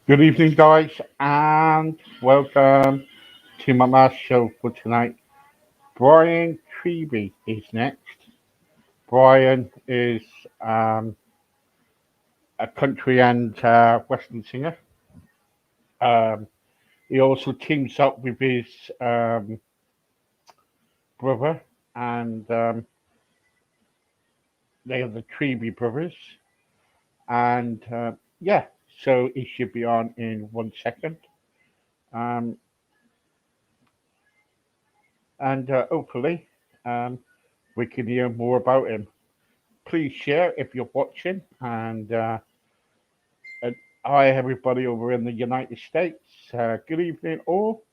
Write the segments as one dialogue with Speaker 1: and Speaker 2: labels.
Speaker 1: Good evening, guys, and welcome to my last show for tonight. Brian Trebbie is next. Brian is um, a country and western singer. Um, he also teams up with his um, brother, and they are the Trebbie brothers. And yeah, so he should be on in 1 second. Um, and hopefully, um, we can hear more about him. Please share if you're watching. And hi, everybody over in the United States. Good evening, all.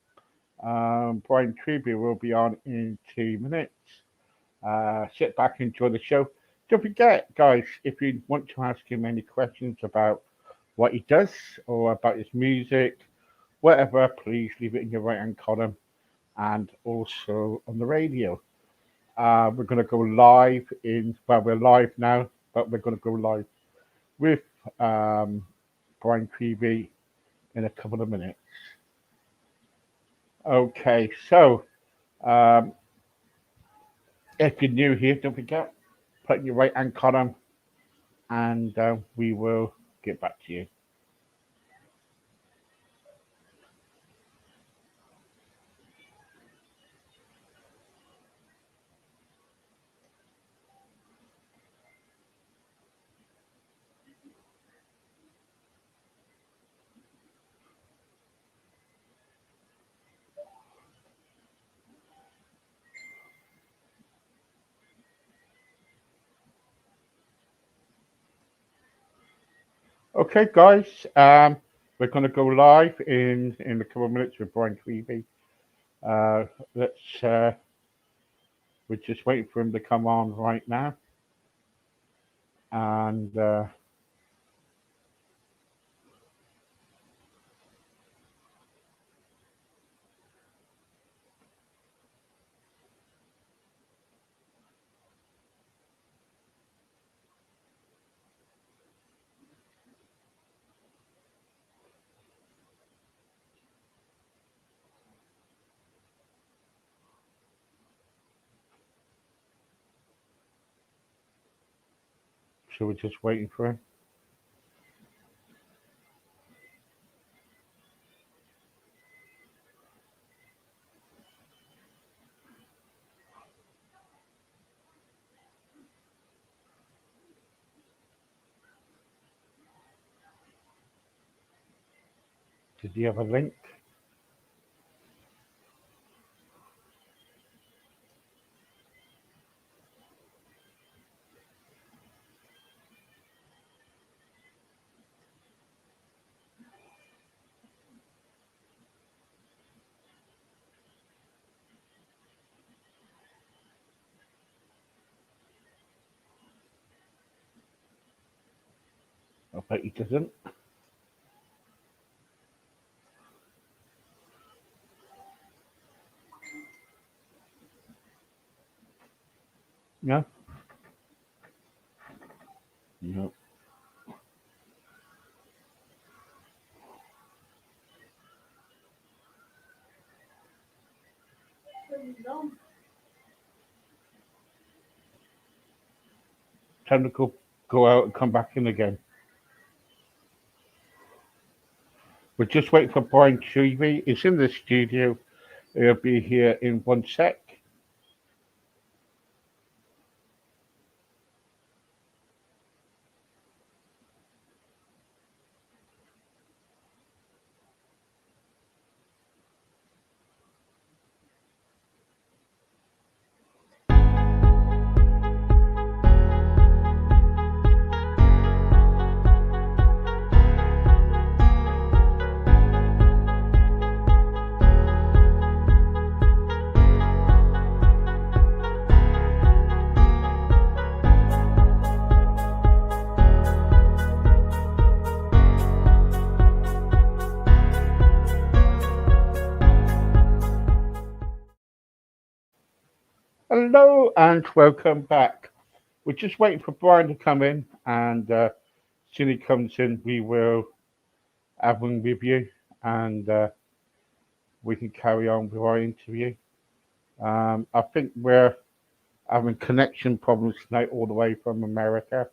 Speaker 1: Brian Trebbie will be on in 2 minutes. Sit back, enjoy the show. Don't forget, guys, if you want to ask him any questions about what he does or about his music, whatever, please leave it in your right hand column and also on the radio. We're going to go live we're live now, but we're going to go live with um, Brian Trebbie in a couple of minutes. Okay, so um, if you're new here, don't forget, put in your right hand column and we will get back to you. Okay, guys, we're going to go live in a couple of minutes with Brian Trebbie. Uh, let's, we're just waiting for him to come on right now. And so we're just waiting for him. Did he have a link? I bet he doesn't. No? No. Time to go out and come back in again. We're just waiting for Brian Trebbie. He's in the studio. He'll be here in 1 sec. Hello and welcome back. We're just waiting for Brian to come in, and as soon as he comes in, we will having with you, and we can carry on with our interview. I think we're having connection problems tonight all the way from America,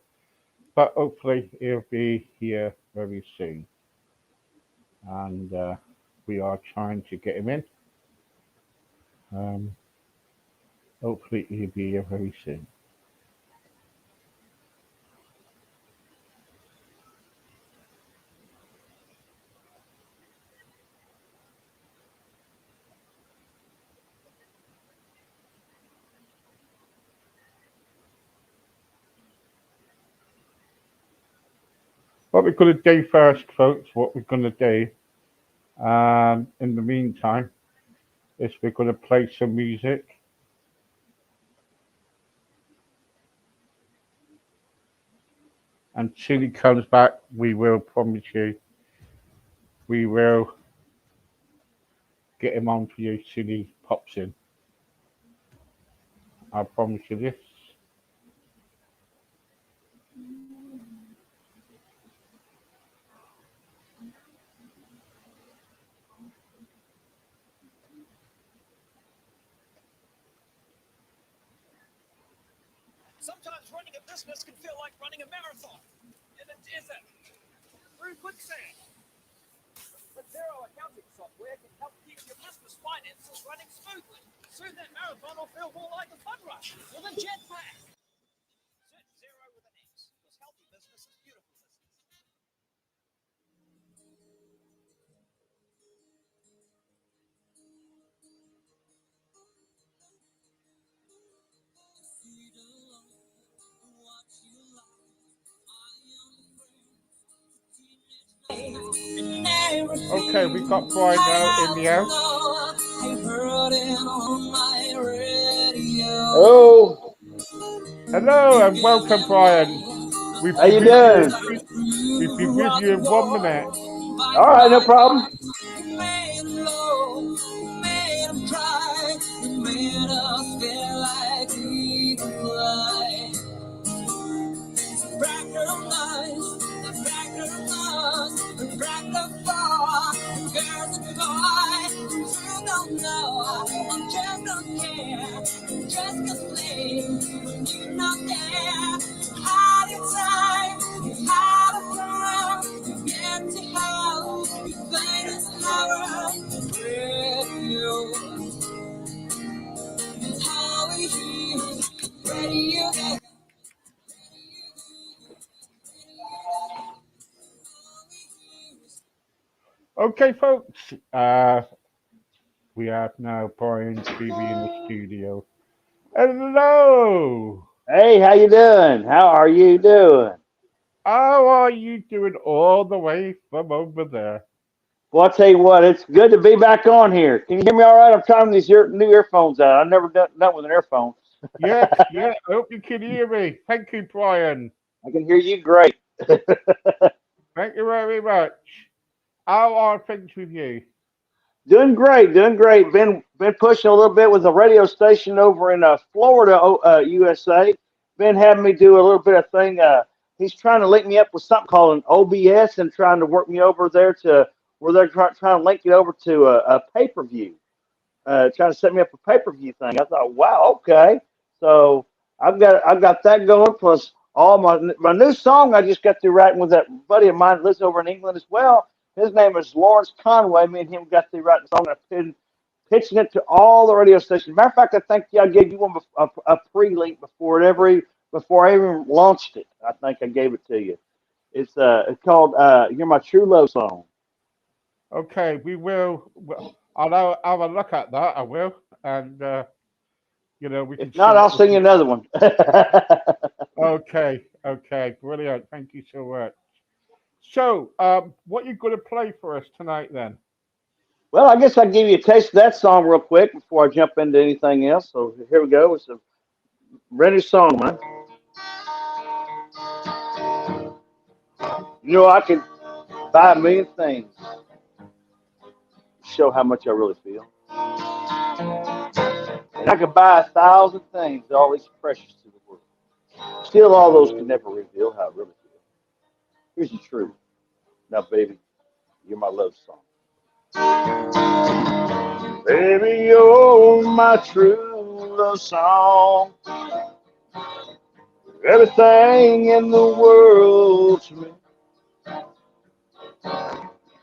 Speaker 1: but hopefully he'll be here very soon. And we are trying to get him in. Um, hopefully he'll be here very soon. What we're going to do first, folks, what we're going to do in the meantime is we're going to play some music. And till he comes back, we will promise you, we will get him on for you till he pops in. I promise you this.
Speaker 2: Sometimes running a business can feel like running a marathon in a desert through quicksand. But Zero accounting software can help keep your business finances running smoothly. Soon that marathon will feel more like a fun rush with a jetpack. Search Zero with an X, because healthy business is beautiful business.
Speaker 1: Okay, we got Brian now in the house.
Speaker 3: Hello.
Speaker 1: Hello and welcome, Brian. We'll
Speaker 3: How
Speaker 1: be
Speaker 3: you
Speaker 1: with you.
Speaker 3: doing?
Speaker 1: We'll be with you in 1 minute.
Speaker 3: All right, no problem.
Speaker 1: Okay, folks. We have now Brian Trebbie in the studio. Hello.
Speaker 3: Hey, how you doing? How are you doing?
Speaker 1: How are you doing all the way from over there?
Speaker 3: Well, I'll tell you what, it's good to be back on here. Can you hear me all right? I'm trying these new earphones out. I've never done with an earphone.
Speaker 1: Yes, yeah. I hope you can hear me. Thank you, Brian.
Speaker 3: I can hear you great.
Speaker 1: Thank you very much. How are things with you?
Speaker 3: Doing great, doing great. Been pushing a little bit with a radio station over in Florida, USA. Been having me do a little bit of thing. He's trying to link me up with something called an OBS and trying to work me over there to where they're trying to link it over to a pay-per-view. Trying to set me up a pay-per-view thing. I thought, wow, okay. So I've got that going. Plus all my new song I just got through writing with that buddy of mine that lives over in England as well. His name is Lawrence Conway. Me and him got through writing a song. I've been pitching it to all the radio stations. Matter of fact, I think I gave you one a pre-link before I even launched it. I think I gave it to you. It's called "You're My True Love Song."
Speaker 1: Okay, we will. I'll have a look at that. I will, and we can
Speaker 3: If not,
Speaker 1: share
Speaker 3: I'll
Speaker 1: it with
Speaker 3: sing you
Speaker 1: you.
Speaker 3: another one.
Speaker 1: Okay, okay, brilliant. Thank you so much. So, what you going to play for us tonight then?
Speaker 3: Well, I guess I'll give you a taste of that song real quick before I jump into anything else. So here we go. It's a ready song, man. You know, I could buy a million things to show how much I really feel. And I could buy 1,000 things that all these precious to the world. Still, all those can never reveal how I really feel. Here's the truth. Now, baby, You're my love song. Baby, you're my true love song. Everything in the world to me.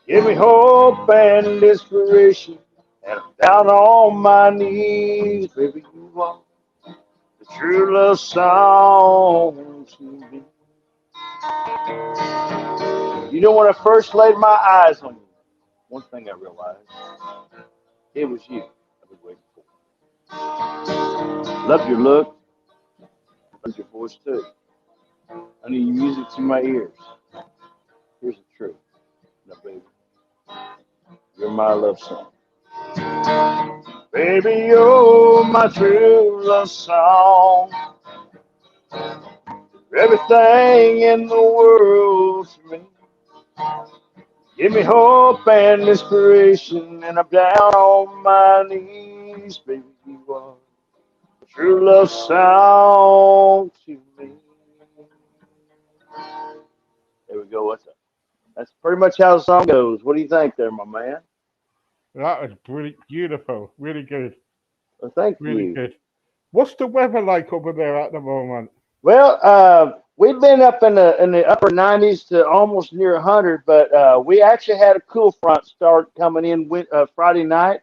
Speaker 3: Give me hope and inspiration. And I'm down on my knees. Baby, you are the true love song to me. You know, when I first laid my eyes on you, one thing I realized, it was you I've been waiting for. Love your look, love your voice too. I need your music to my ears. Here's the truth. Now, baby, you're my love song. Baby, you're my true love song. Everything in the world to me. Give me hope and inspiration, and I'm down on my knees, baby. You are a true love song to me. There we go. What's up? That's pretty much how the song goes. What do you think, there, my man?
Speaker 1: That was really beautiful. Really good.
Speaker 3: Well, thank
Speaker 1: Really
Speaker 3: you.
Speaker 1: good. What's the weather like over there at the moment?
Speaker 3: Well, we've been up in the upper 90s to almost near 100, but we actually had a cool front start coming in Friday night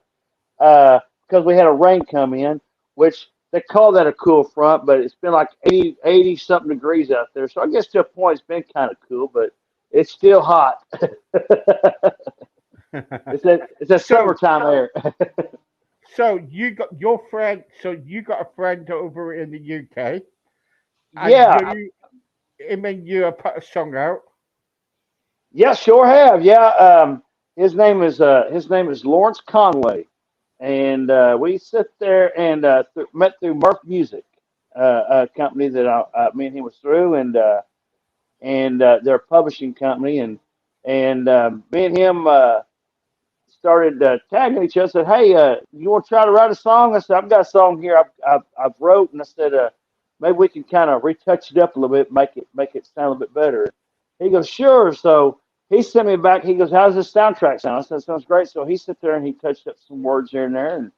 Speaker 3: because we had a rain come in, which they call that a cool front, but it's been like 80 something degrees out there. So I guess to a point it's been kind of cool, but it's still hot. It's a
Speaker 1: so,
Speaker 3: summertime air.
Speaker 1: so you got your friend. So you got a friend over in the UK, and
Speaker 3: Yeah,
Speaker 1: him and you have put a song out.
Speaker 3: yeah, sure have. Yeah, his name is Lawrence Conway, and we sit there and met through Murph Music, a company that me and him was through, and their publishing company, and me and him started tagging each other. Said, "Hey, you want to try to write a song?" I said, "I've got a song here. I've wrote," and I said, "Maybe we can kind of retouch it up a little bit, make it sound a bit better." He goes, "Sure." So he sent me back. He goes, "How does this soundtrack sound?" I said, "Sounds great." So he sat there and he touched up some words here and there, and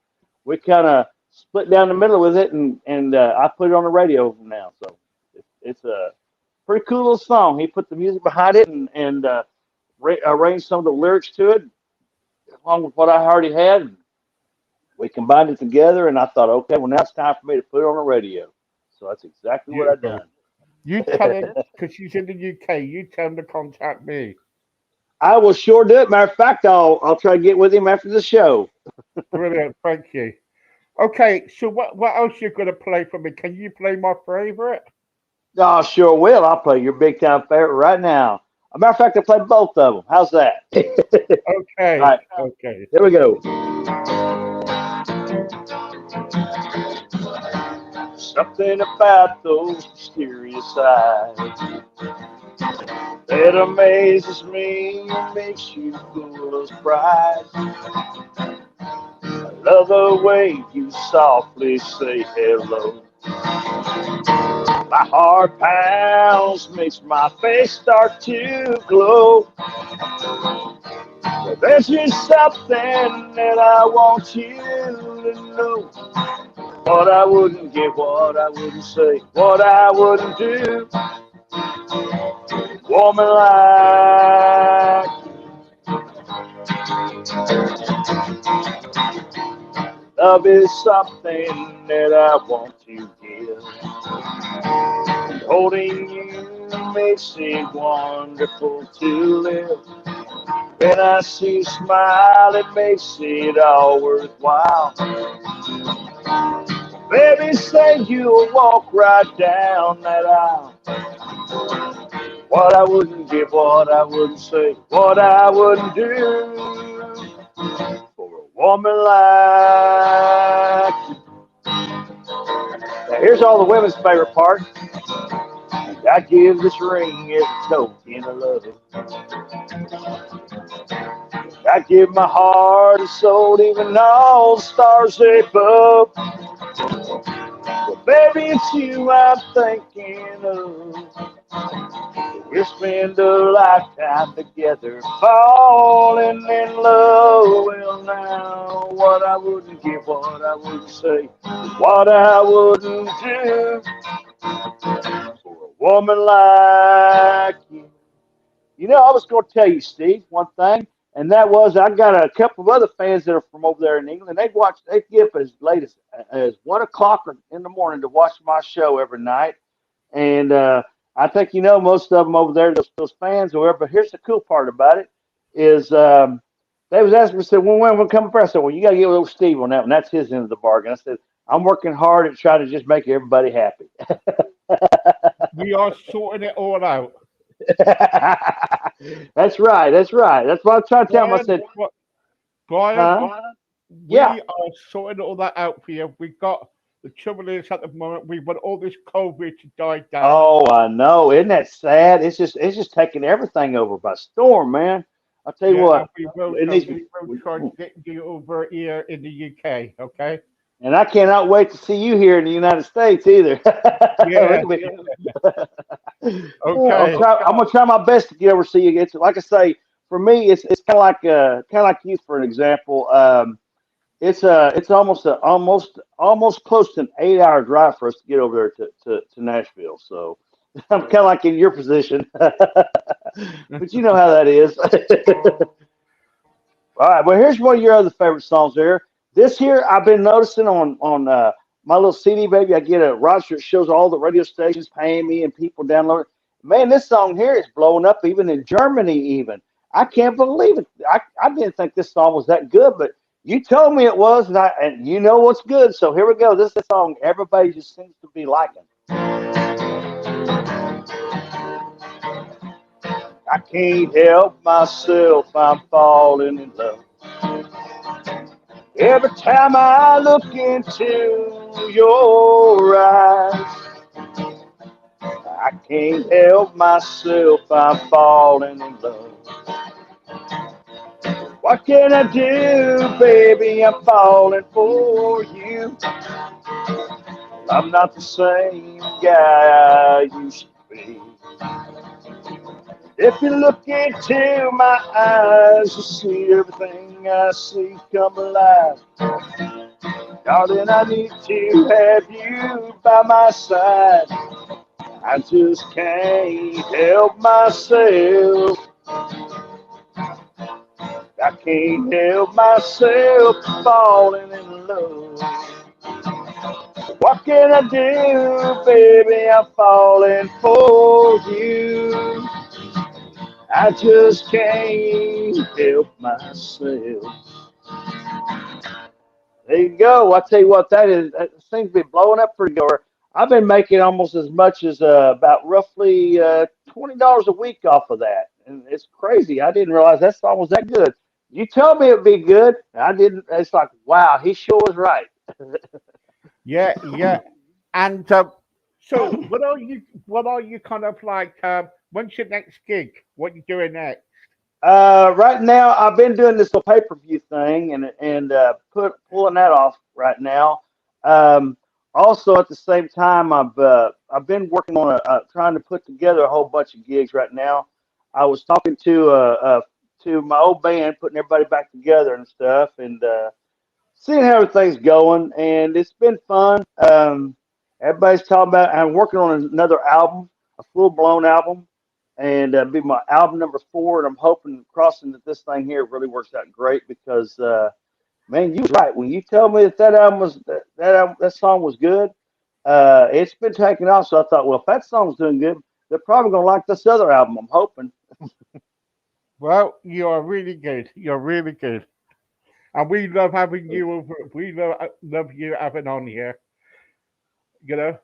Speaker 3: we kind of split down the middle with it, and I put it on the radio now. So it's a pretty cool little song. He put the music behind it and arranged some of the lyrics to it along with what I already had. We combined it together, and I thought, okay, well, now it's time for me to put it on the radio. So that's exactly what I
Speaker 1: Beautiful.
Speaker 3: done.
Speaker 1: You tell him because she's in the UK. You tell him to contact me.
Speaker 3: I will sure do it. Matter of fact, I'll try to get with him after the show.
Speaker 1: Brilliant. Thank you. Okay. So what else you gonna play for me? Can you play my favorite?
Speaker 3: Oh, sure will. I'll play your big time favorite right now. A matter of fact, I play both of them. How's that? All
Speaker 1: Okay.
Speaker 3: right,
Speaker 1: Okay.
Speaker 3: here we go. Something about those mysterious eyes that amazes me and makes you full of pride. I love the way you softly say hello. My heart pounds, makes my face start to glow. But there's just something that I want you to know. What I wouldn't give, what I wouldn't say, what I wouldn't do. Woman like love is something that I want to give. Holding you makes it wonderful to live. When I see you smile, it makes it all worthwhile. Baby, say you'll walk right down that aisle. What I wouldn't give, what I wouldn't say, what I wouldn't do for a woman like you. Now, here's all the women's favorite part. I give this ring as a token of love. I give my heart and soul, even all the stars above. But baby, it's you I'm thinking of. We'll spend a lifetime together, falling in love. Well, now, what I wouldn't give, what I wouldn't say, what I wouldn't do for a woman like you. You know, I was going to tell you, Steve, one thing, and that was I got a couple of other fans that are from over there in England. They get up as late as 1 o'clock in the morning to watch my show every night. And I think you know most of them over there, those fans or whatever. But here's the cool part about it is they was asking me, said, when we come up?" I said, well, you got to get with old Steve on that one. That's his end of the bargain. I said, I'm working hard at trying to just make everybody happy.
Speaker 1: We are sorting it all out.
Speaker 3: That's right. That's right. That's what I'm trying to tell him. I
Speaker 1: Brian,
Speaker 3: said,
Speaker 1: Brian,
Speaker 3: huh? Yeah.
Speaker 1: we are sorting all that out for you. We got the trouble is at the moment we want all this COVID to die down.
Speaker 3: Oh, I know. Isn't that sad? It's just taking everything over by storm, man. I'll tell you
Speaker 1: Yeah, and
Speaker 3: what.
Speaker 1: we will
Speaker 3: It needs,
Speaker 1: we will try to get you over here in the UK, okay?
Speaker 3: and I cannot wait to see you here in the United States either.
Speaker 1: Yeah, okay.
Speaker 3: I'm gonna try my best to get over to see you. It's like I say, for me, it's kind of like you, for an example. It's almost close to an 8 hour drive for us to get over there to Nashville. So I'm kind of like in your position, but you know how that is. All right, well, here's one of your other favorite songs here. This here, I've been noticing on my little CD, baby. I get a roster that shows all the radio stations paying me and people downloading. Man, this song here is blowing up even in Germany. Even I can't believe it. I didn't think this song was that good, but you told me it was, and you know what's good. So here we go. This is a song everybody just seems to be liking. I can't help myself. I'm falling in love. Every time I look into your eyes, I can't help myself, I'm falling in love. What can I do, baby? I'm falling for you. I'm not the same guy I used to be. If you look into my eyes, you'll see everything I see come alive. Darling, I need to have you by my side. I just can't help myself. I can't help myself falling in love. What can I do, baby? I'm falling for you. I just can't help myself. There you go. I tell you what, that seems to be blowing up pretty good. I've been making almost as much as about roughly $20 a week off of that, and it's crazy. I didn't realize that song was that good. You told me it'd be good. I didn't. It's like, wow, he sure was right.
Speaker 1: Yeah, yeah. And so what are you kind of like when's your next gig? What you doing next?
Speaker 3: Right now, I've been doing this little pay-per-view thing and pulling that off right now. Um, Also, at the same time, I've been working on trying to put together a whole bunch of gigs right now. I was talking to my old band, putting everybody back together and stuff, and seeing how everything's going, and it's been fun. Everybody's talking about. I'm working on another album, a full-blown album, and be my album number 4. And I'm hoping, crossing that this thing here really works out great because, man, you was right when you told me that album was that song was good. It's been taken off, so I thought, well, if that song's doing good, they're probably gonna like this other album. I'm hoping.
Speaker 1: Well, you are really good. You're really good. And we love having you over. We love you having on here. You know.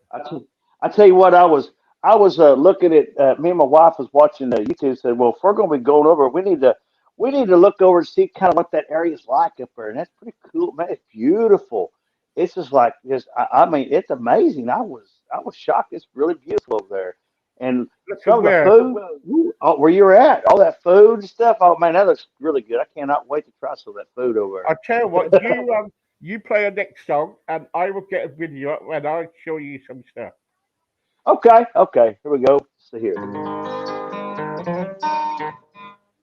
Speaker 3: I tell you what, I was looking at me and my wife was watching YouTube. Said, well, if we're going to be going over, we need to look over and see kind of what that area's like up there, and that's pretty cool, man. It's beautiful. It's just like just I mean, it's amazing. I was shocked. It's really beautiful over there, and
Speaker 1: Listen,
Speaker 3: some of the
Speaker 1: where
Speaker 3: food, where you're at, all that food and stuff. Oh man, that looks really good. I cannot wait to try some of that food over
Speaker 1: I tell you what, you play a next song, and I will get a video and I'll show you some stuff.
Speaker 3: Okay, okay. Here we go. See here.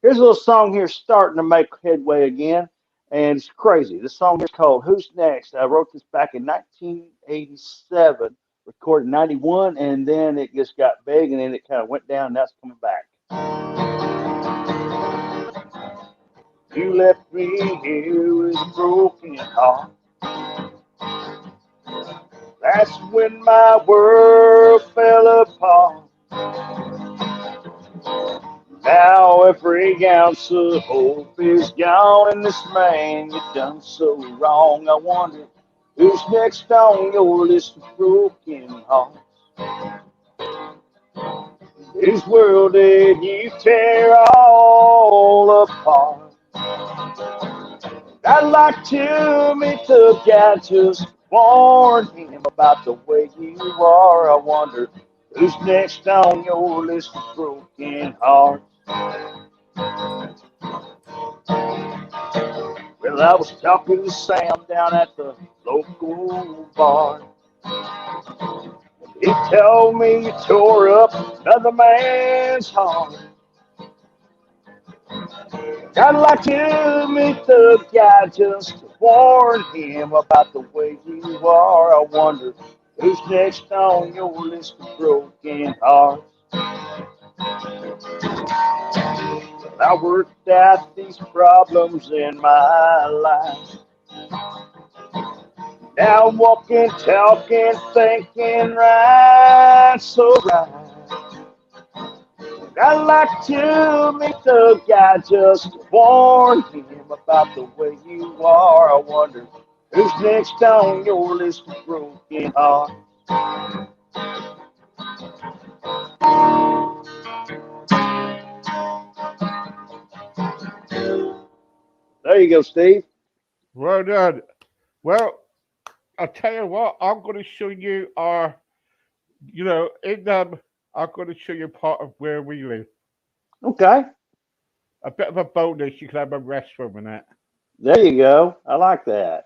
Speaker 3: Here's a little song here starting to make headway again, and it's crazy. This song is called "Who's Next." I wrote this back in 1987, recorded in '91, and then it just got big, and then it kind of went down. And now it's coming back. You left me here with a broken heart. That's when my world fell apart. Now every ounce of hope is gone, and this man you done so wrong. I wonder who's next on your list of broken hearts. This world did you tear all apart. I'd like to meet the guy, just warn him about the way you are. I wonder who's next on your list of broken hearts. Well, I was talking to Sam down at the local bar. He told me you tore up another man's heart. I'd like to meet the guy, just to warn him about the way you are. I wonder who's next on your list of broken hearts. I worked out these problems in my life. Now I'm walking, talking, thinking right, so right. I'd like to meet the guy, just to warn him about the way you are. I wonder who's next on your list of broken hearts. There you go, Steve.
Speaker 1: Well done. Well, I'll tell you what, I'm going to show you our, I'm going to show you part of where we live.
Speaker 3: Okay,
Speaker 1: A bit of a bonus, you can have a rest for a minute.
Speaker 3: there you go. I like that.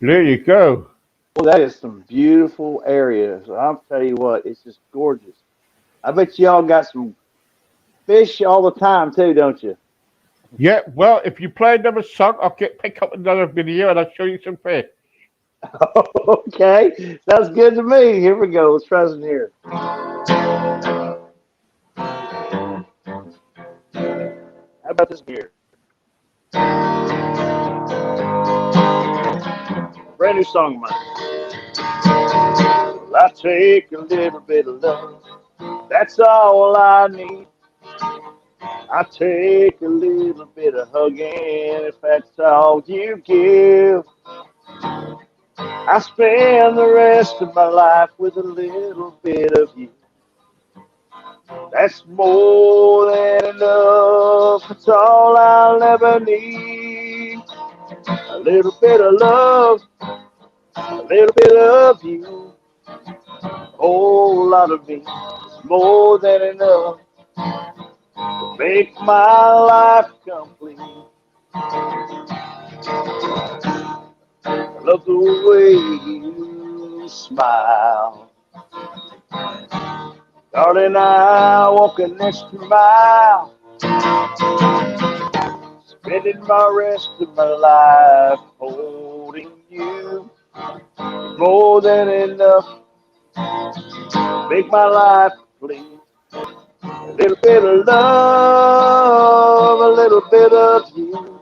Speaker 1: There you go.
Speaker 3: Well, that is some beautiful areas. I'll tell you what, it's just gorgeous. I bet y'all got some fish all the time too, don't you?
Speaker 1: Yeah, well, if you play another song, pick up another video and I'll show you some fish.
Speaker 3: Okay, sounds good to me. Here we go. Let's try some here. How about this beer? Brand new song of mine. Well, I take a little bit of love. That's all I need. I take a little bit of hugging if that's all you give. I spend the rest of my life with a little bit of you. That's more than enough. It's all I'll ever need. A little bit of love, a little bit of you. A whole lot of me. It's more than enough to make my life complete. love the way you smile. Darling, I walk an extra mile, spending my rest of my life holding you. More than enough to make my life complete. A little bit of love, a little bit of you,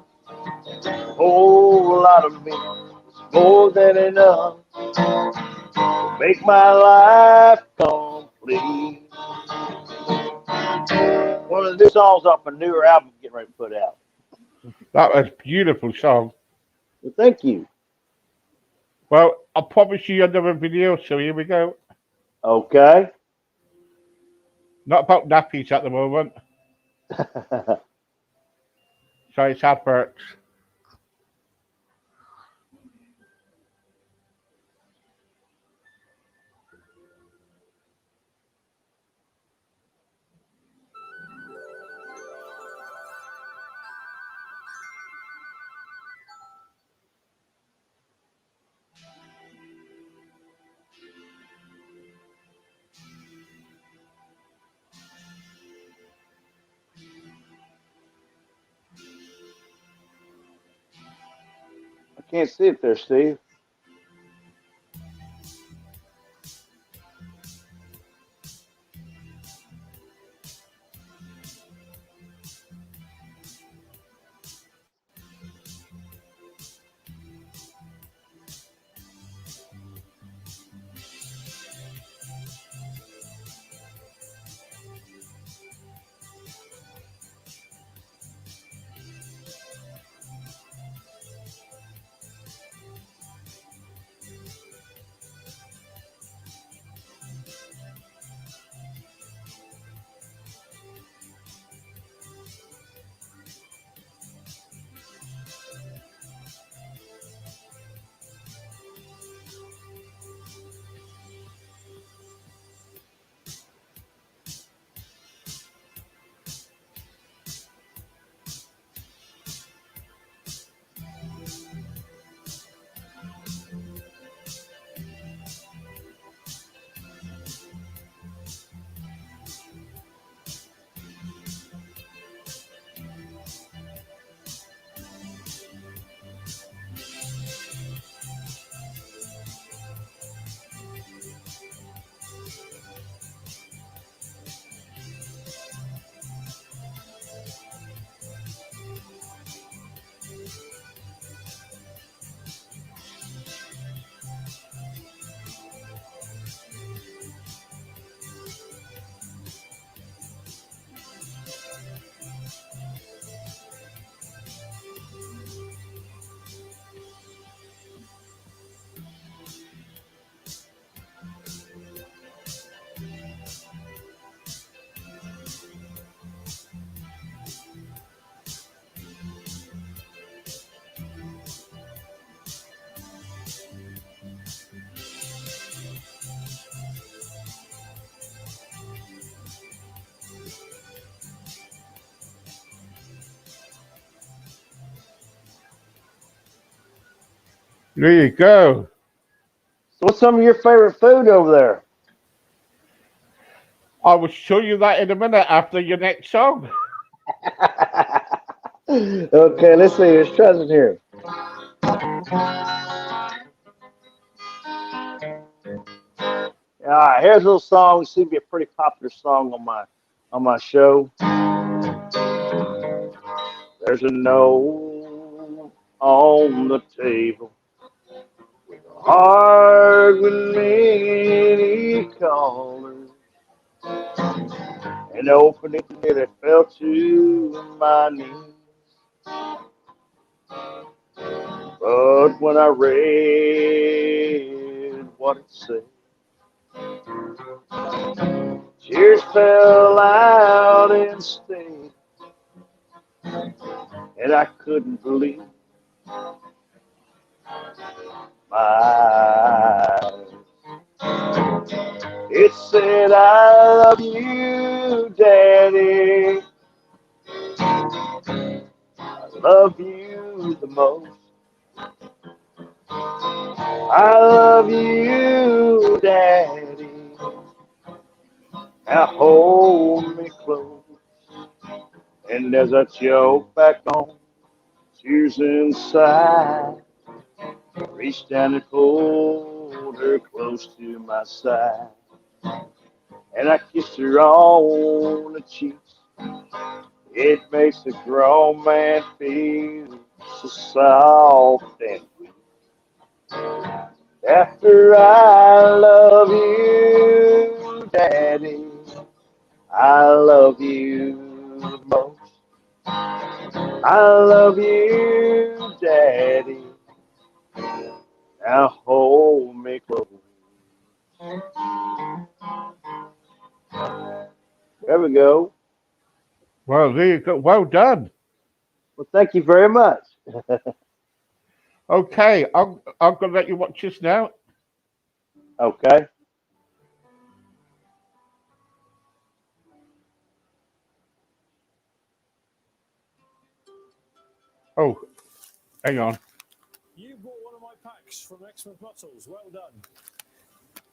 Speaker 3: a whole lot of me. It's more than enough to make my life complete. One of the songs off a newer album getting ready to put out.
Speaker 1: That was a beautiful song.
Speaker 3: Well, thank you.
Speaker 1: Well, I promise you another video, so here we go.
Speaker 3: Okay.
Speaker 1: Not about nappies at the moment, so it's adverts.
Speaker 3: I can't see it there, Steve.
Speaker 1: There you go.
Speaker 3: So what's some of your favorite food over there?
Speaker 1: I will show you that in a minute after your next song.
Speaker 3: Okay, let's see. Let's try this here. All right, here's a little song. Seems to be a pretty popular song on my show. There's a note on the table, hard with many colors, and opening it, it fell to my knees. But when I read what it said, tears fell out instead, and I couldn't believe my eyes. It said, I love you, Daddy. I love you the most. I love you, Daddy. Now hold me close. And as I choke back on tears inside, reach down and hold her close to my side. And I kissed her on the cheeks. It makes a grown man feel so soft and weak. After I love you, Daddy, I love you the most. I love you, Daddy. Now hold me close. There we go.
Speaker 1: Well, there you go. Well done.
Speaker 3: Well, thank you very much.
Speaker 1: Okay, I'm gonna let you watch this now.
Speaker 3: Okay.
Speaker 1: Oh, hang on.
Speaker 2: You bought one of my packs from Exmouth Muscles. Well done.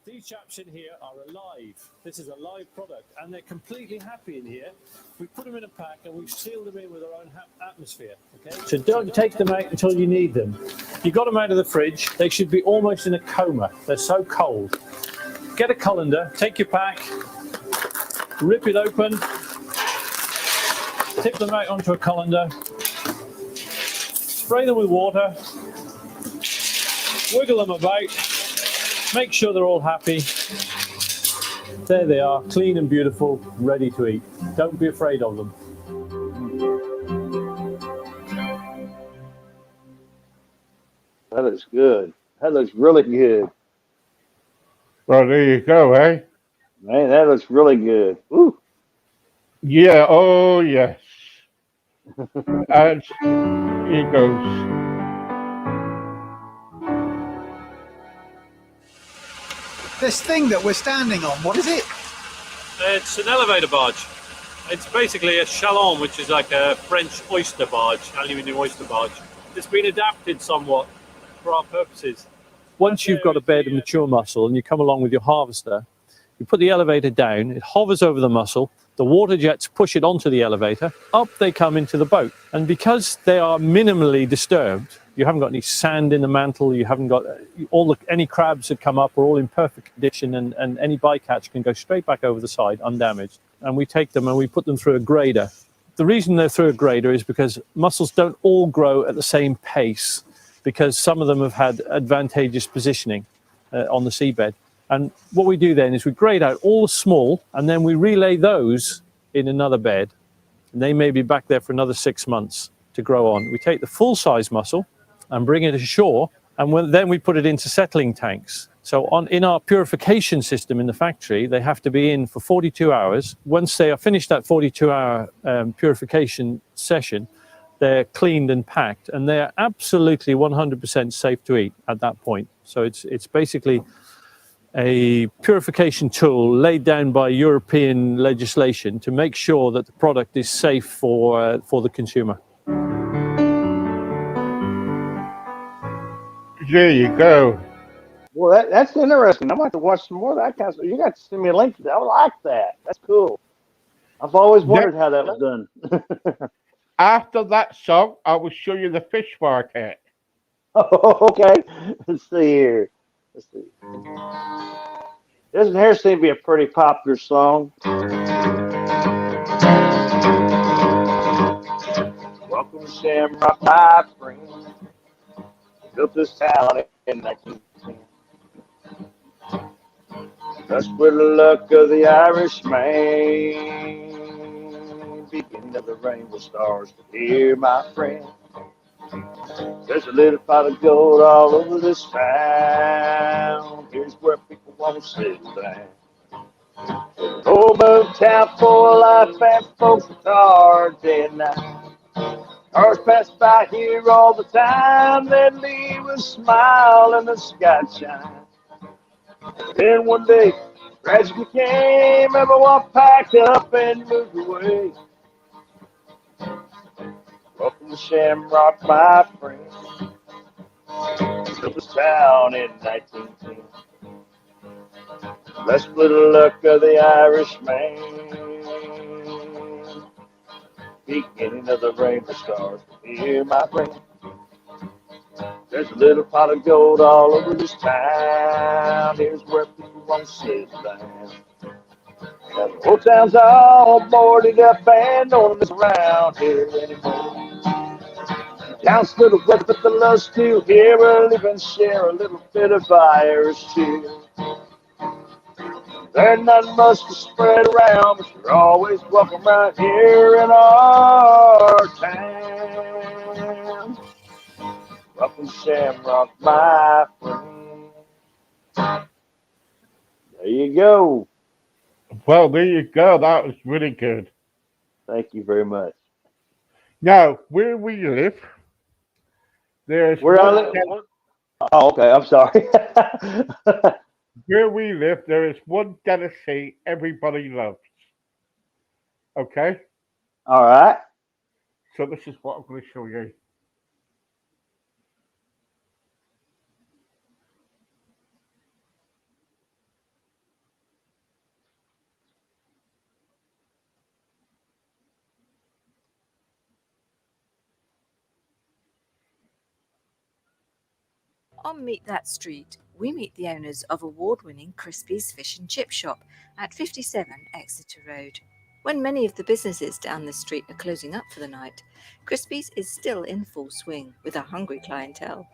Speaker 2: These chaps in here are alive. This is a live product, and they're completely happy in here. We put them in a pack, and we've sealed them in with our own atmosphere. Okay. So don't take them out until you need them. You got them out of the fridge. They should be almost in a coma. They're so cold. Get a colander. Take your pack. Rip it open. Tip them out onto a colander. Spray them with water. Wiggle them about. Make sure they're all happy. There they are, clean and beautiful, ready to eat. Don't be afraid of them.
Speaker 3: That looks good. That looks really good.
Speaker 1: Well, there you go, eh?
Speaker 3: Man, that looks really good. Woo.
Speaker 1: Yeah. Oh, yes. And here goes.
Speaker 4: This thing that we're standing on, what is it?
Speaker 2: It's an elevator barge. It's basically a shalom, which is like a French oyster barge, aluminium oyster barge. It's been adapted somewhat for our purposes. Once you've got a bed of mature mussel and you come along with your harvester, you put the elevator down, it hovers over the mussel, the water jets push it onto the elevator, up they come into the boat. And because they are minimally disturbed, you haven't got any sand in the mantle, you haven't got any crabs that come up are all in perfect condition, and any bycatch can go straight back over the side undamaged. And we take them and we put them through a grader. The reason they're through a grader is because mussels don't all grow at the same pace, because some of them have had advantageous positioning on the seabed. And what we do then is we grade out all the small, and then we relay those in another bed, and they may be back there for another 6 months to grow on. We take the full-size mussel and bring it ashore, and then we put it into settling tanks. So in our purification system in the factory, they have to be in for 42 hours. Once they are finished that 42-hour purification session, they're cleaned and packed, and they're absolutely 100% safe to eat at that point. So it's basically a purification tool laid down by European legislation to make sure that the product is safe for the consumer.
Speaker 1: There you go.
Speaker 3: Well, that's interesting. I'm going to have to watch some more of that kind of stuff. You got to send me a link to that. I like that. That's cool. I've always wondered how that was done.
Speaker 1: After that song, I will show you the fish market.
Speaker 3: Oh, okay. Let's see here. Let's see. Doesn't here seem to be a pretty popular song? Welcome to Shamrock, my friend. Built this town in 1910. That's where the luck of the Irishman. Beginning of the rainbow stars here, my friend. There's a little pot of gold all over this town. Here's where people won't settle down. Old boat town full of life and folks are hard day and night. Cars pass by here all the time. They leave a smile and the sky shine. Then one day, tragedy came. Everyone packed up and moved away. Welcome to Shamrock, my friend. this town in 1910. Blessed with the luck of the Irishman. Beginning of the rain that starts here, my friend. There's a little pot of gold all over this town. Here's where people won't sit down. Now the whole town's all boarded up and no one is around here anymore. Town's a little wet, but the love's still here. We'll even share a little bit of Irish too. There's not much to spread around, but you're always welcome right here in our town. Welcome, Shamrock, my friend. There you go.
Speaker 1: Well, there you go. That was really good.
Speaker 3: Thank you very much.
Speaker 1: Now, where we live, there's
Speaker 3: Where I
Speaker 1: one.
Speaker 3: live? Oh, okay. I'm sorry.
Speaker 1: Where we live, there is one delicacy everybody loves. Okay,
Speaker 3: All right.
Speaker 1: so this is what I'm going to show you.
Speaker 5: On Meet That Street, we meet the owners of award-winning Crispy's Fish and Chip Shop at 57 Exeter Road. When many of the businesses down the street are closing up for the night, Crispy's is still in full swing with a hungry clientele.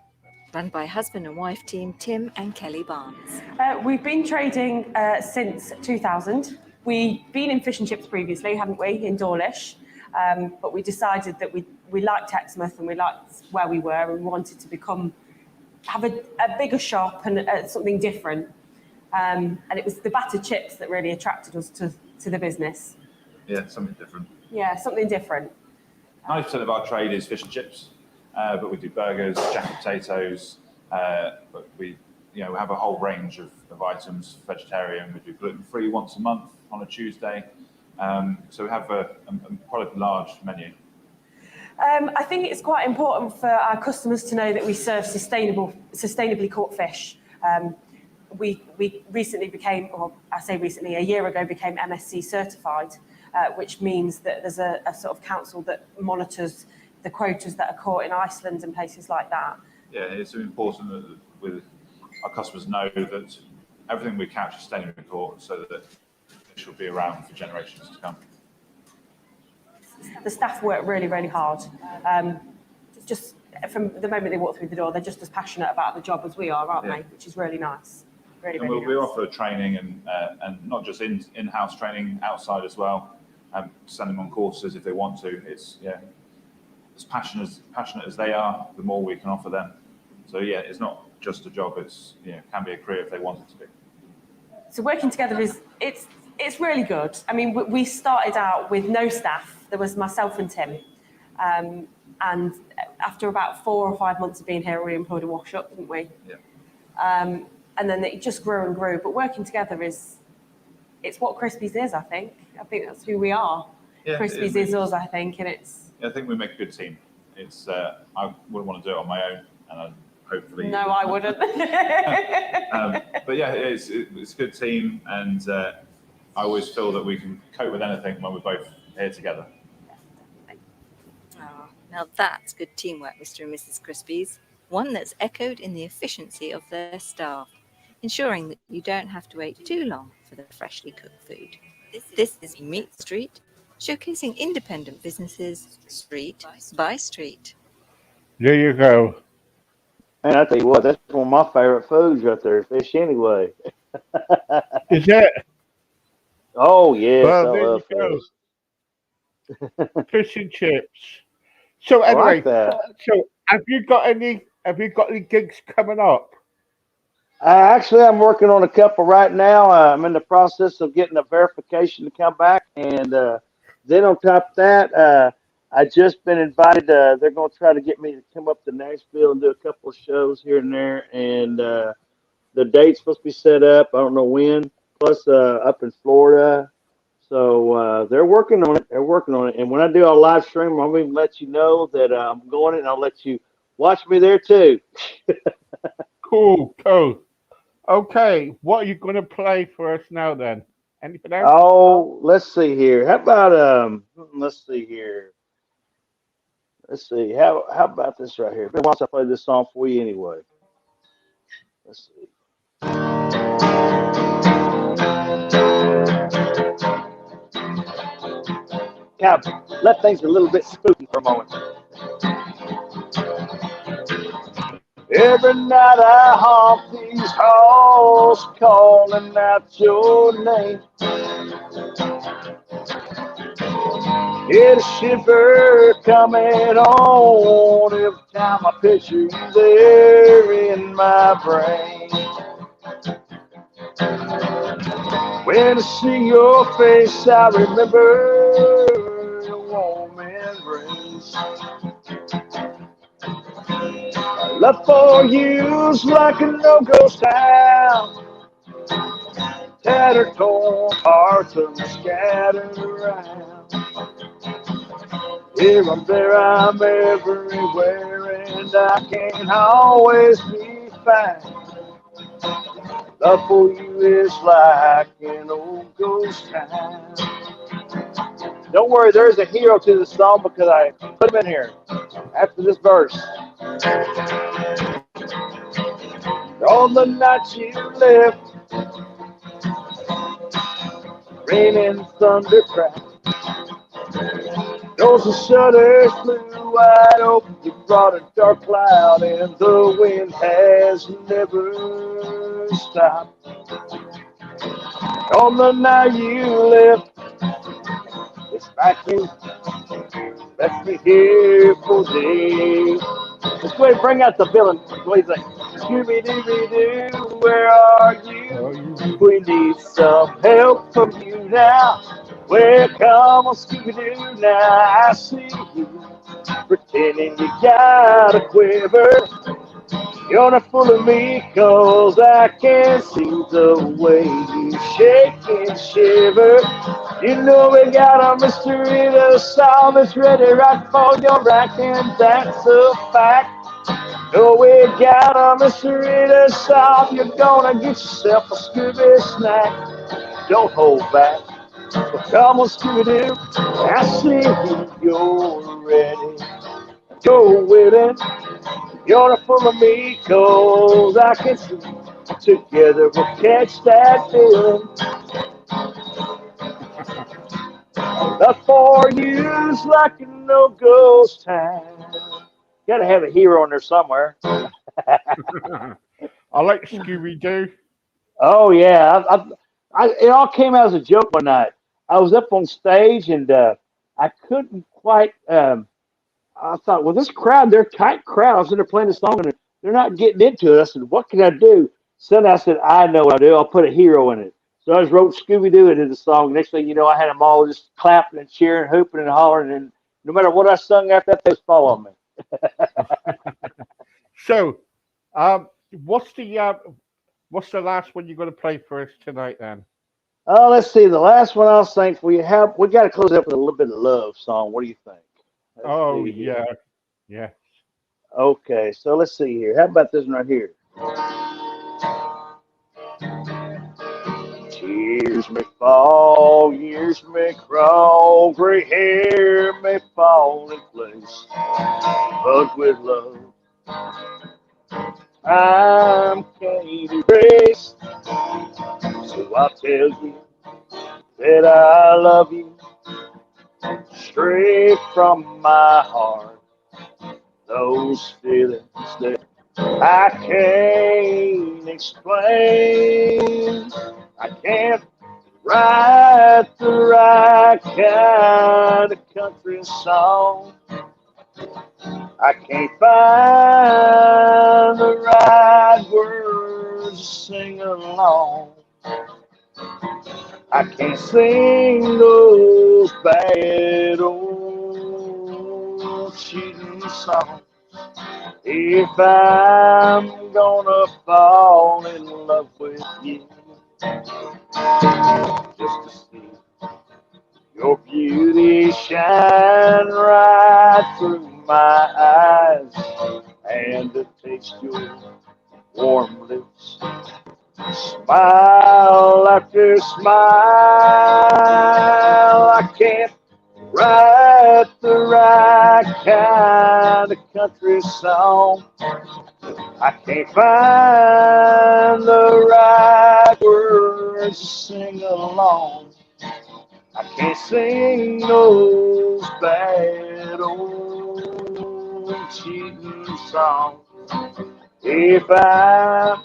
Speaker 5: Run by husband and wife team Tim and Kelly Barnes.
Speaker 6: We've been trading since 2000. We've been in fish and chips previously, haven't we, in Dawlish? But we decided that we liked Exmouth and we liked where we were and we wanted to have a bigger shop and something different. And it was the battered chips that really attracted us to the business.
Speaker 7: Yeah, something different.
Speaker 6: Yeah, something different.
Speaker 7: 90% of our trade is fish and chips, but we do burgers, jacket potatoes. But we have a whole range of items. Vegetarian, we do gluten-free once a month on a Tuesday. So we have quite a large menu.
Speaker 6: I think it's quite important for our customers to know that we serve sustainably caught fish. We recently became, or I say recently, a year ago became MSC certified, which means that there's a sort of council that monitors the quotas that are caught in Iceland and places like that.
Speaker 7: Yeah, it's important that our customers know that everything we catch is sustainably caught, so that it should be around for generations to come.
Speaker 6: The staff work really, really hard. Just from the moment they walk through the door, they're just as passionate about the job as we are, aren't they? Which is really nice. Really,
Speaker 7: and
Speaker 6: really
Speaker 7: we
Speaker 6: nice.
Speaker 7: offer training and not just in-house training, outside as well. Send them on courses if they want to. It's as passionate as they are, the more we can offer them. So it's not just a job. It's can be a career if they want it to be.
Speaker 6: So working together it's really good. I mean, we started out with no staff. There was myself and Tim. And after about 4 or 5 months of being here, we employed a wash-up, didn't we?
Speaker 7: Yeah.
Speaker 6: And then it just grew and grew. But working together it's what Crispy's is, I think. I think that's who we are.
Speaker 7: Yeah,
Speaker 6: Crispy's is us, I think, and it's...
Speaker 7: I think we make a good team. It's I wouldn't want to do it on my own, and hopefully...
Speaker 6: No, I wouldn't.
Speaker 7: But it's a good team, and I always feel that we can cope with anything when we're both here together.
Speaker 5: Oh, now that's good teamwork, Mr. and Mrs. Crispy's. One that's echoed in the efficiency of their staff, ensuring that you don't have to wait too long for the freshly cooked food. This is Meat Street, showcasing independent businesses street by street.
Speaker 1: There you go.
Speaker 3: Man, I tell you what, that's one of my favorite foods right there, fish anyway.
Speaker 1: Is it?
Speaker 3: Oh, yes,
Speaker 1: Well,
Speaker 3: I
Speaker 1: there
Speaker 3: love
Speaker 1: you go.
Speaker 3: fish.
Speaker 1: Fish and chips. So
Speaker 3: I
Speaker 1: anyway,
Speaker 3: like that.
Speaker 1: so have you got any gigs coming up?
Speaker 3: Actually, I'm working on a couple right now. I'm in the process of getting a verification to come back. And then on top of that, I just been invited. They're going to try to get me to come up to Nashville and do a couple of shows here and there. And the date's supposed to be set up. I don't know when. Plus, up in Florida. So they're working on it. They're working on it. And when I do a live stream, I'll even let you know that I'm going, and I'll let you watch me there too.
Speaker 1: Cool, cool. Okay, what are you going to play for us now then? Anything else?
Speaker 3: Oh, let's see here. How about let's see here. Let's see. How about this right here? Once I play this song for you anyway. Let's see. Kind of let things a little bit spooky for a moment. Every night I haunt these halls, calling out your name. Get a shiver coming on every time I picture you there in my brain. When I see your face, I remember your warm embrace. My love for you's like a no-ghost town. Tattered, torn hearts are scattered around. Here I'm there, I'm everywhere, and I can't always be found. Love for you is like an old ghost town. Don't worry, there's a hero to the song because I put him in here after this verse. On the night you left, rain and thunder cracked. Doors and shutters flew wide open. You brought a dark cloud, and the wind has never stopped. On the night you left, it's like you left me here for days. Let's go ahead and bring out the villain. What do you think? Scooby-Dooby-Doo, where are you? We need some help from you now. Well, come on, Scooby-Doo, now I see you pretending you got a quiver. You're not fooling me, 'cause I can see the way you shake and shiver. You know we got a mystery to solve. It's ready right for your rack, and that's a fact. No, we got a mystery to solve. You're gonna get yourself a Scooby snack. Don't hold back. Well, come on, Scooby-Doo. I see you're ready. You're willing. You're not full of me, 'cause I can see. Together we'll catch that feeling. Love for you's like a no-ghost town. Gotta have a hero in there somewhere.
Speaker 1: I like Scooby Doo.
Speaker 3: Oh yeah, it all came out as a joke one night. I was up on stage and I couldn't quite. I thought, well, this crowd, they're a tight crowd. I was in there playing the song and they're not getting into it. I said, what can I do? So I said, I know what I'll do. I'll put a hero in it. So I just wrote Scooby Doo into the song. Next thing you know, I had them all just clapping and cheering, hooping and hollering, and no matter what I sung after that, they was following me.
Speaker 1: So, what's the last one you're going to play for us tonight then?
Speaker 3: Oh, let's see. The last one I'll sing for you. We got to close up with a little bit of love song. What do you think?
Speaker 1: Oh yeah, yeah.
Speaker 3: Okay, so let's see here. How about this one right here? Tears may fall, years may crawl, gray hair may fall in place, but with love, time can't erase. So I'll tell you that I love you straight from my heart. Those feelings that I can't explain. I can't write the right kind of country song. I can't find the right words to sing along. I can't sing those bad old cheating songs. If I'm gonna fall in love with you, just to see your beauty shine right through my eyes, and to taste your warm lips. Smile after smile. I can't write the right kind of country song. I can't find the right words to sing along. I can't sing those bad old cheating songs. If I'm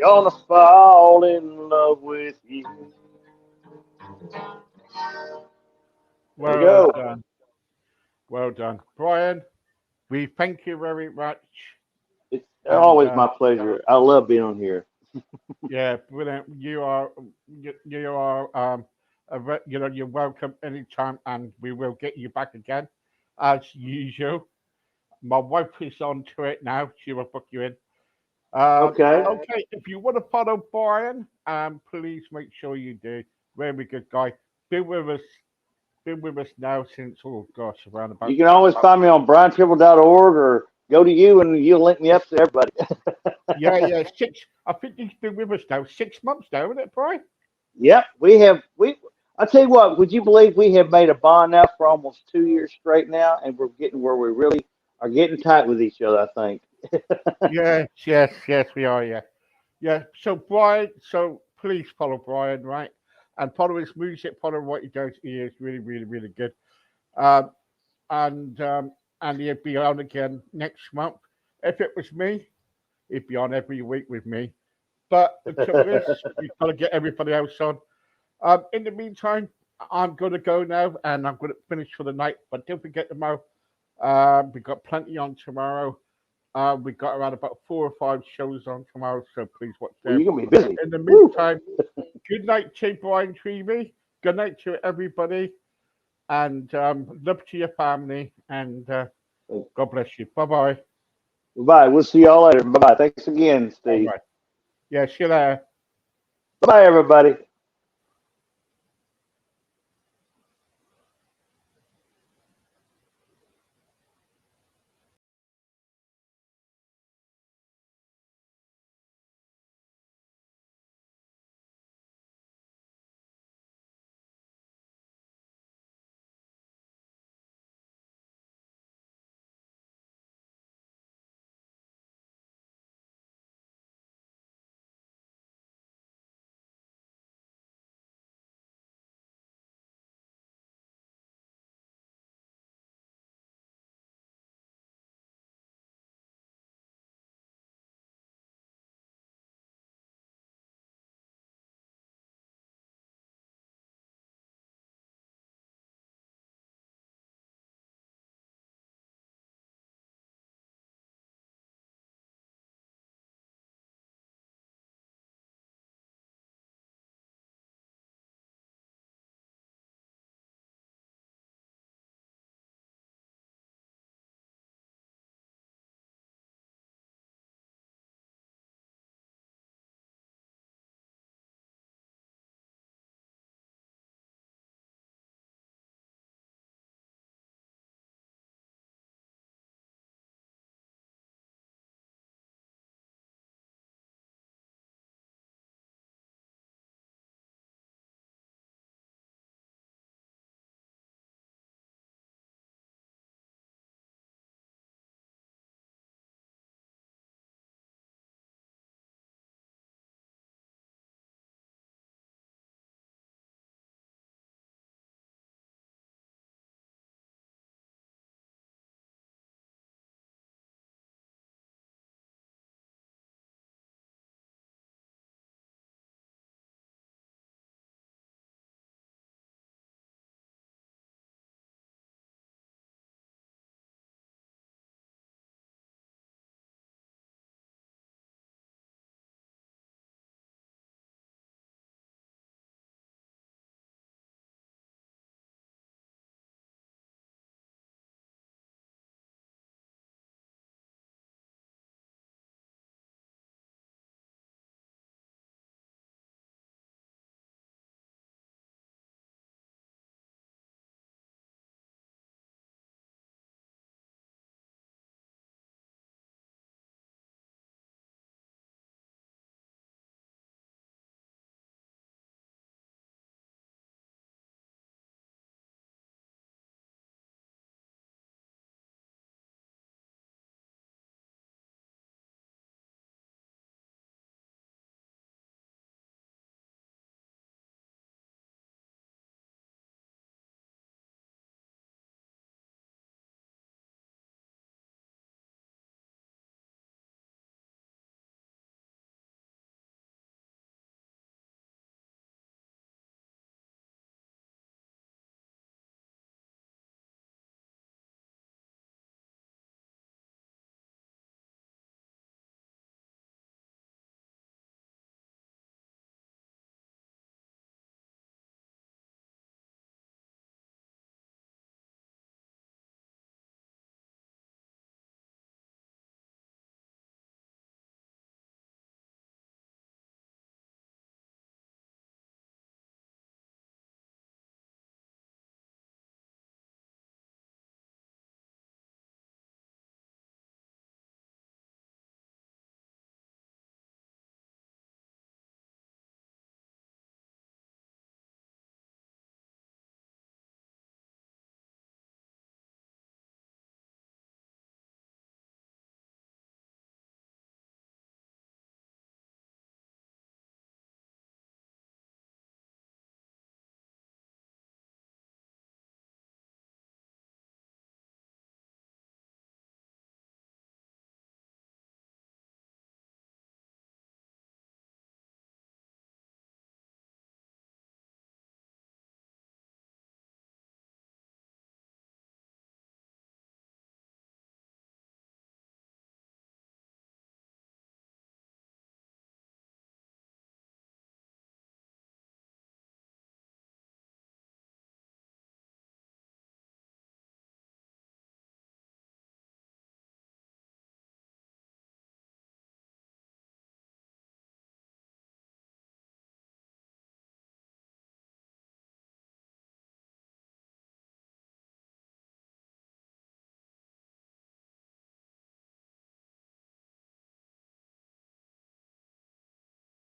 Speaker 3: gonna fall in love with you. There you
Speaker 1: Well
Speaker 3: go.
Speaker 1: done. Well done. Brian, we thank you very much.
Speaker 3: It's
Speaker 1: And
Speaker 3: always my pleasure. I love being on here.
Speaker 1: yeah, brilliant. You are you're welcome anytime, and we will get you back again as usual. My wife is on to it now. She will book you in.
Speaker 3: Okay.
Speaker 1: Okay, if you want to follow Brian, please make sure you do. Very good guy. Been with us, been with us now since oh gosh, around
Speaker 3: You
Speaker 1: about
Speaker 3: can always find me on briantribble.org or go to you and you'll link me up to everybody.
Speaker 1: yeah, six. I think he's been with us now 6 months now, isn't it, Brian?
Speaker 3: Yep, I'll tell you what, would you believe we have made a bond now for almost 2 years straight now, and we're getting where we really are getting tight with each other, I think.
Speaker 1: Yes, we are. Yeah, yeah. So Brian, so please follow Brian, right? And follow his music, follow what he does. He is really good. Um, and he'll be on again next month. If it was me, he'd be on every week with me. But the trouble is, we've got to get everybody else on. In the meantime, I'm going to go now and I'm going to finish for the night. But don't forget tomorrow, we've got plenty on tomorrow. We've got around about 4 or 5 shows on tomorrow, so please watch
Speaker 3: Well,
Speaker 1: them.
Speaker 3: you're going to be busy.
Speaker 1: In the
Speaker 3: Woo.
Speaker 1: meantime, good night to Brian Treeby. Good night to everybody. And love to your family. And God bless you. Bye-bye.
Speaker 3: Bye. We'll see y'all later. Bye-bye. Thanks again, Steve.
Speaker 1: Bye-bye. Yeah, see you later.
Speaker 3: Bye, everybody.